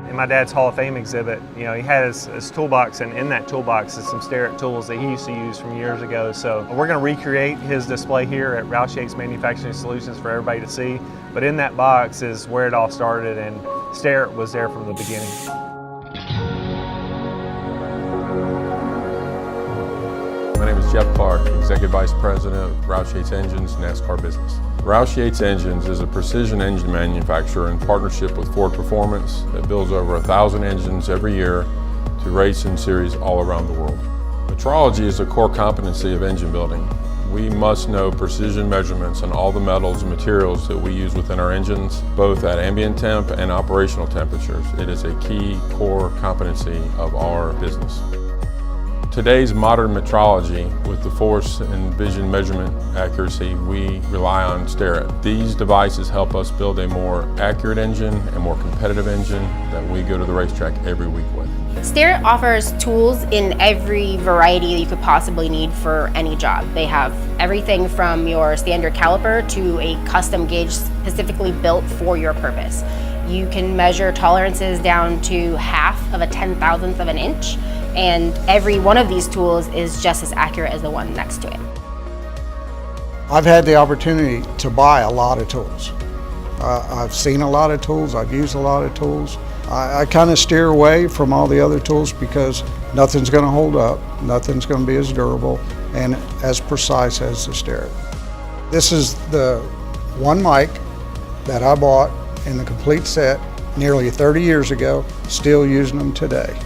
In my dad's Hall of Fame exhibit, he had his toolbox, and in that toolbox is some Starrett tools that he used to use from years ago. So we're going to recreate his display here at Roush Yates Manufacturing Solutions for everybody to see. But in that box is where it all started, and Starrett was there from the beginning. My name is Jeff Clark, Executive Vice President of Roush Yates Engines, NASCAR business. Roush Yates Engines is a precision engine manufacturer in partnership with Ford Performance that builds over 1,000 engines every year to race and series all around the world. Metrology is a core competency of engine building. We must know precision measurements on all the metals and materials that we use within our engines, both at ambient temp and operational temperatures. It is a key core competency of our business. Today's modern metrology, with the force and vision measurement accuracy, we rely on Starrett. These devices help us build a more accurate engine, a more competitive engine that we go to the racetrack every week with. Starrett offers tools in every variety that you could possibly need for any job. They have everything from your standard caliper to a custom gauge specifically built for your purpose. You can measure tolerances down to half of a 10,000th of an inch, and every one of these tools is just as accurate as the one next to it. I've had the opportunity to buy a lot of tools. I've seen a lot of tools, I've used a lot of tools. I kind of steer away from all the other tools because nothing's going to hold up, nothing's going to be as durable and as precise as the Starrett. This is the one mic that I bought in the complete set nearly 30 years ago, still using them today.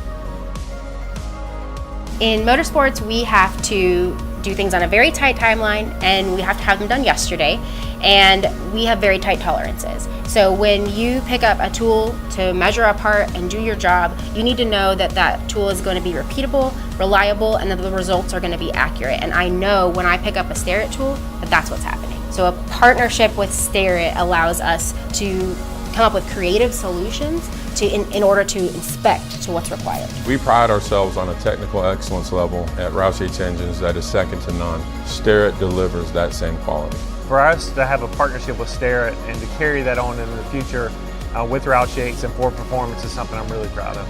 In motorsports, we have to do things on a very tight timeline, and we have to have them done yesterday, and we have very tight tolerances. So when you pick up a tool to measure a part and do your job, you need to know that that tool is going to be repeatable, reliable, and that the results are going to be accurate. And I know when I pick up a Starrett tool that that's what's happening. So a partnership with Starrett allows us to come up with creative solutions in order to inspect to what's required. We pride ourselves on a technical excellence level at Roush Yates Engines that is second to none. Starrett delivers that same quality. For us to have a partnership with Starrett and to carry that on into the future with Roush Yates and Ford Performance is something I'm really proud of.